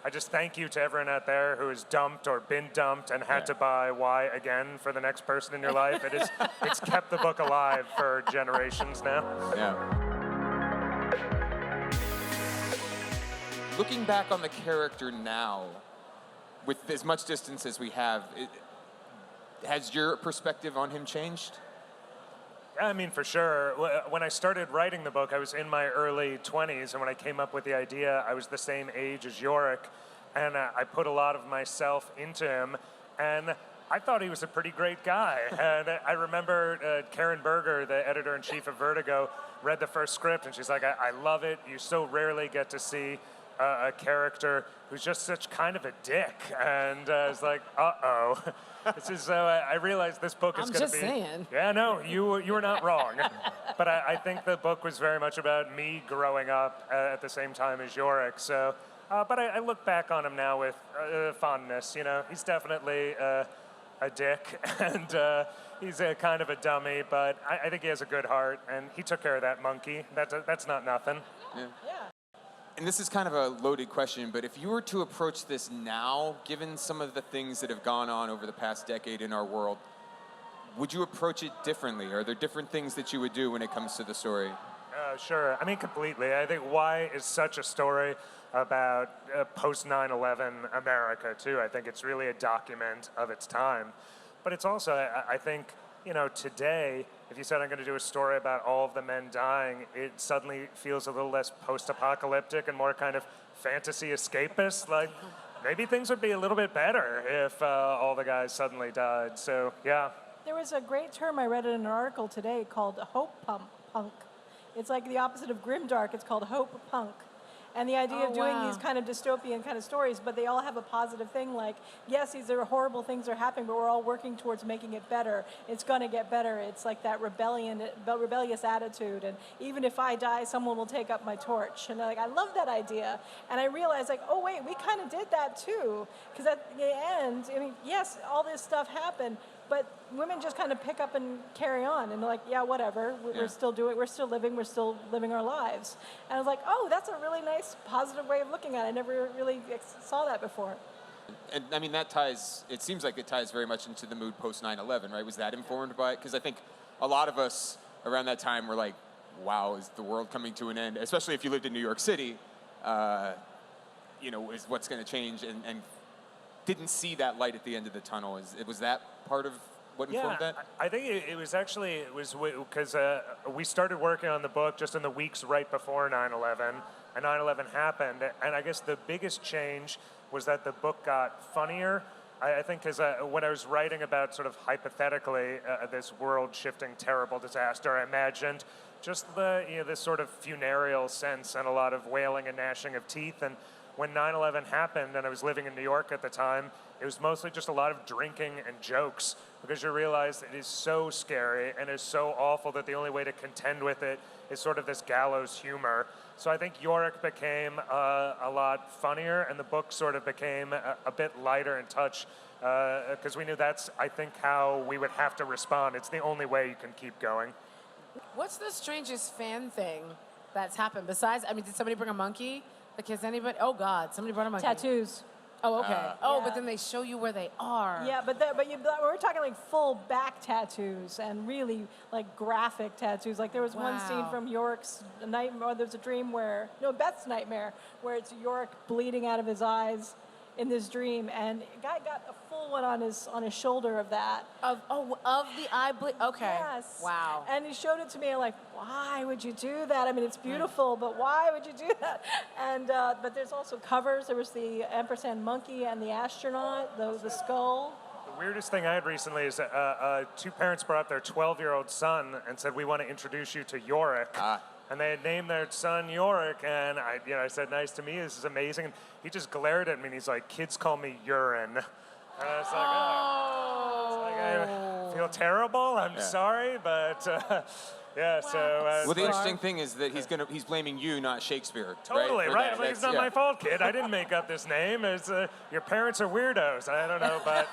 I just thank you to everyone out there who has dumped or been dumped and had to buy Y again for the next person in your life. It's kept the book alive for generations now. Yeah. Looking back on the character now, with as much distance as we have, has your perspective on him changed? I mean, for sure. When I started writing the book, I was in my early 20s, and when I came up with the idea, I was the same age as Yorick, and I put a lot of myself into him, and I thought he was a pretty great guy. And I remember Karen Berger, the editor-in-chief of Vertigo, read the first script, and she's like, I love it. You so rarely get to see a character who's just such kind of a dick. And I was like, uh-oh. This is, I realized this book is going to be... I'm just saying. Yeah, no, you were not wrong. But I think the book was very much about me growing up at the same time as Yorick. So, but I look back on him now with fondness. You know, he's definitely a dick, and he's a kind of a dummy, but I think he has a good heart, and he took care of that monkey. That's not nothing. Yeah. And this is kind of a loaded question, but if you were to approach this now, given some of the things that have gone on over the past decade in our world, would you approach it differently? Are there different things that you would do when it comes to the story? Sure. I mean, completely. I think Y is such a story about post 9/11 America, too. I think it's really a document of its time. But it's also, I think, you know, today, if you said I'm going to do a story about all of the men dying, it suddenly feels a little less post-apocalyptic and more kind of fantasy escapist. Like, maybe things would be a little bit better if all the guys suddenly died. So, yeah. There was a great term I read in an article today called hope punk. It's like the opposite of grimdark. It's called hope punk. And the idea of doing these kind of dystopian kind of stories, but they all have a positive thing, like, yes, these are horrible things are happening, but we're all working towards making it better. It's going to get better. It's like that rebellious attitude. And even if I die, someone will take up my torch. And like, I love that idea. And I realized, like, oh, wait, we kind of did that too. Because at the end, I mean, yes, all this stuff happened, but women just kind of pick up and carry on, and they're like, yeah, whatever. We're still living our lives. And I was like, oh, that's a really nice, positive way of looking at it. I never really saw that before. And I mean, it seems like it ties very much into the mood post 9/11, right? Was that informed by it? Because I think a lot of us around that time were like, wow, is the world coming to an end? Especially if you lived in New York City, you know, is what's going to change, and didn't see that light at the end of the tunnel. Was that part of what informed that? I think it was because we started working on the book just in the weeks right before 9/11, and 9/11 happened. And I guess the biggest change was that the book got funnier. I think because when I was writing about sort of hypothetically this world-shifting terrible disaster, I imagined just this sort of funereal sense and a lot of wailing and gnashing of teeth. And when 9/11 happened, and I was living in New York at the time, it was mostly just a lot of drinking and jokes, because you realize it is so scary and is so awful that the only way to contend with it is sort of this gallows humor. So I think Yorick became a lot funnier, and the book sort of became a bit lighter in touch, because we knew that's, I think, how we would have to respond. It's the only way you can keep going. What's the strangest fan thing that's happened? Besides, I mean, did somebody bring a monkey? Like, has anybody, oh God, somebody brought a monkey. Tattoos. Oh, okay. But then they show you where they are. Yeah, but we're talking like full back tattoos and really like graphic tattoos. Like there was one scene from Yorick's nightmare. There's a dream Beth's nightmare, where it's Yorick bleeding out of his eyes in this dream, and a guy got a full one on his shoulder of that. Of the eye bleed. Okay. Yes. Wow. And he showed it to me. I'm like, why would you do that? I mean, it's beautiful, but why would you do that? And but there's also covers. There was the ampersand monkey and the astronaut, the skull. The weirdest thing I had recently is two parents brought up their 12-year-old son and said, we want to introduce you to Yorick. And they had named their son Yorick, and I said, nice to meet you, this is amazing. And he just glared at me, and he's like, kids call me urine. And I was like, I feel terrible, I'm sorry, but so... well, the interesting thing is that he's blaming you, not Shakespeare. Totally, right? That, like, it's not my fault, kid. I didn't make up this name. It's, your parents are weirdos. I don't know, but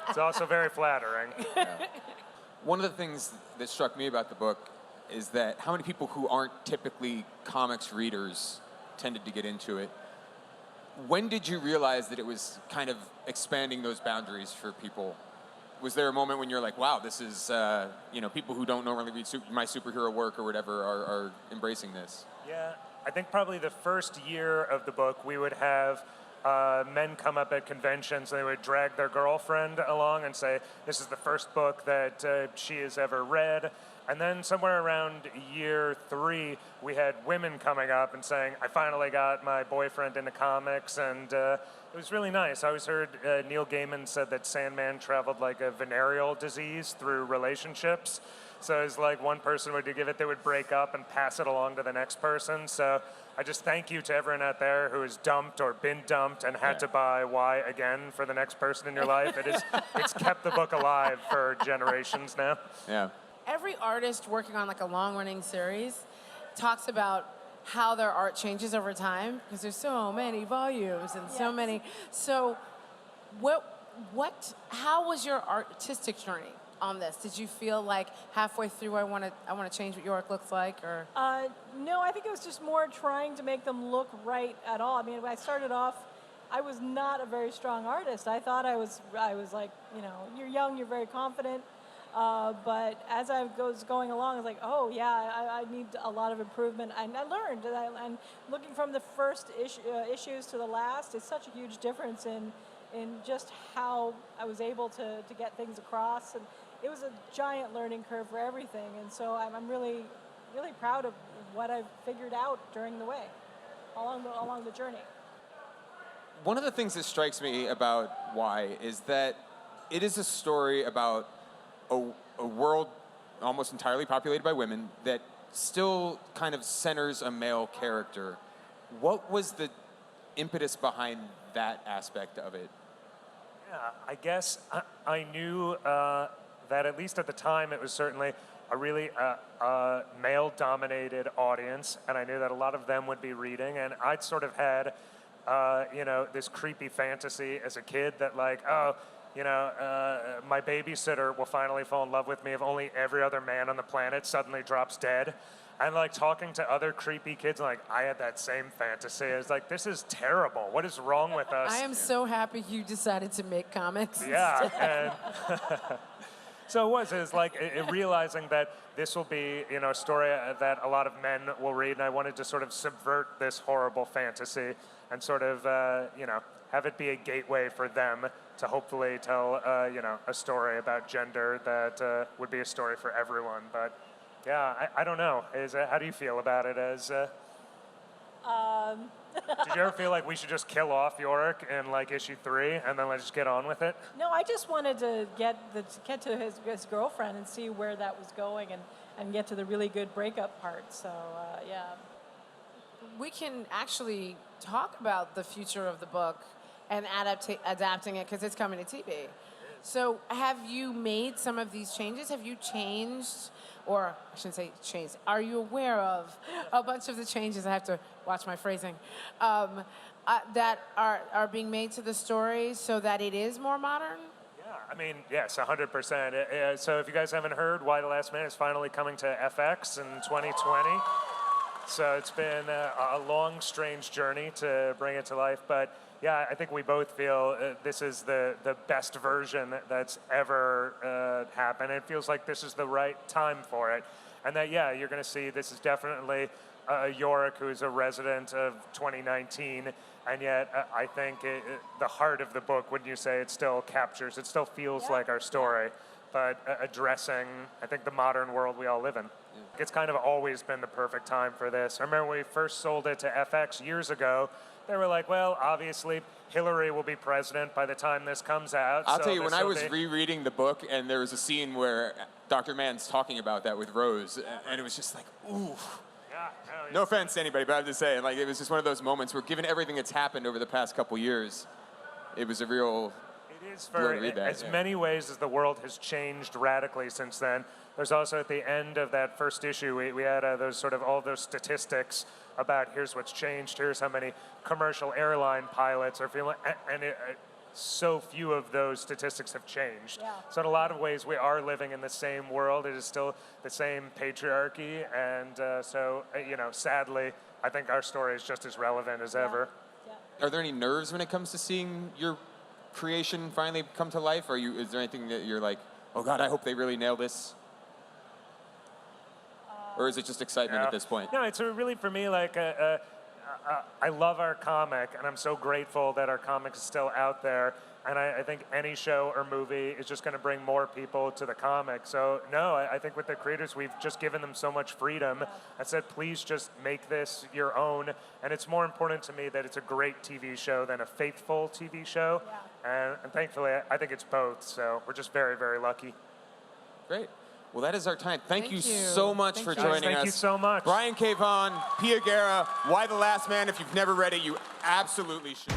it's also very flattering. One of the things that struck me about the book is that how many people who aren't typically comics readers tended to get into it. when did you realize that it was kind of expanding those boundaries for people? Was there a moment when you're like, wow, this is, people who don't normally read my superhero work or whatever are embracing this? Yeah, I think probably the first year of the book, we would have men come up at conventions and they would drag their girlfriend along and say, this is the first book that she has ever read. And then somewhere around year 3, we had women coming up and saying, I finally got my boyfriend into comics, and it was really nice. I always heard Neil Gaiman said that Sandman traveled like a venereal disease through relationships. So it's like one person would give it, they would break up and pass it along to the next person. So I just thank you to everyone out there who has dumped or been dumped and had to buy Y again for the next person in your life. It's kept the book alive for generations now. Yeah. Every artist working on like a long-running series talks about how their art changes over time because there's so many volumes and so many. So, how was your artistic journey on this? Did you feel like halfway through I want to change what Yorick looks like, or? No, I think it was just more trying to make them look right at all. I mean, when I started off, I was not a very strong artist. I thought I was like, you're young, you're very confident. But as I was going along, I was like, oh yeah, I need a lot of improvement. And I learned, and looking from the first issues to the last, it's such a huge difference in just how I was able to get things across. And it was a giant learning curve for everything. And so I'm really, really proud of what I've figured out during the way, along the journey. One of the things that strikes me about Y is that it is a story about a world almost entirely populated by women that still kind of centers a male character. What was the impetus behind that aspect of it? Yeah, I guess I knew that at least at the time it was certainly a really male-dominated audience, and I knew that a lot of them would be reading, and I'd sort of had, this creepy fantasy as a kid that like, my babysitter will finally fall in love with me if only every other man on the planet suddenly drops dead. And like talking to other creepy kids, like I had that same fantasy. I was like, this is terrible. What is wrong with us? I am so happy you decided to make comics. Yeah. And so it was like realizing that this will be, a story that a lot of men will read. And I wanted to sort of subvert this horrible fantasy and sort of, have it be a gateway for them to hopefully tell, a story about gender that would be a story for everyone. But yeah, I don't know. How do you feel about it? Did you ever feel like we should just kill off Yorick in like issue 3 and then let's just get on with it? No, I just wanted to get to his girlfriend and see where that was going and get to the really good breakup part. So yeah. We can actually talk about the future of the book and adapting it because it's coming to TV. So have you made some of these changes? Have you changed, or I shouldn't say changed, are you aware of a bunch of the changes, I have to watch my phrasing, that are being made to the story so that it is more modern? Yeah, I mean, yes, 100%. So if you guys haven't heard, Why the Last Man is finally coming to FX in 2020. So it's been a long, strange journey to bring it to life, but yeah, I think we both feel this is the best version that's ever happened. It feels like this is the right time for it. And that, yeah, you're going to see this is definitely Yorick, who's a resident of 2019, and yet I think the heart of the book, wouldn't you say, it still captures, it still feels like our story, but addressing, I think, the modern world we all live in. It's kind of always been the perfect time for this. I remember when we first sold it to FX years ago, they were like, well, obviously, Hillary will be president by the time this comes out. I'll tell you, when I was rereading the book and there was a scene where Dr. Mann's talking about that with Rose, and it was just like, ooh. Yeah, no offense to anybody, but I'm just saying, like, it was just one of those moments where, given everything that's happened over the past couple years, it was a real... It is for as many ways as the world has changed radically since then. There's also at the end of that first issue, we had those sort of all those statistics about here's what's changed, here's how many commercial airline pilots are feeling, and so few of those statistics have changed. Yeah. So in a lot of ways, we are living in the same world. It is still the same patriarchy, and sadly, I think our story is just as relevant as ever. Yeah. Are there any nerves when it comes to seeing your creation finally come to life? Or is there anything that you're like, oh God, I hope they really nail this? Or is it just excitement at this point? No, it's really for me like I love our comic, and I'm so grateful that our comic is still out there. And I think any show or movie is just going to bring more people to the comic. So no, I think with the creators, we've just given them so much freedom. I said, please just make this your own. And it's more important to me that it's a great TV show than a faithful TV show. Yeah. And thankfully, I think it's both. So we're just very, very lucky. Great. Well, that is our time. Thank you so much for joining us. Thank you so much. Brian K. Vaughan, Pia Guerra, Why the Last Man. If you've never read it, you absolutely should.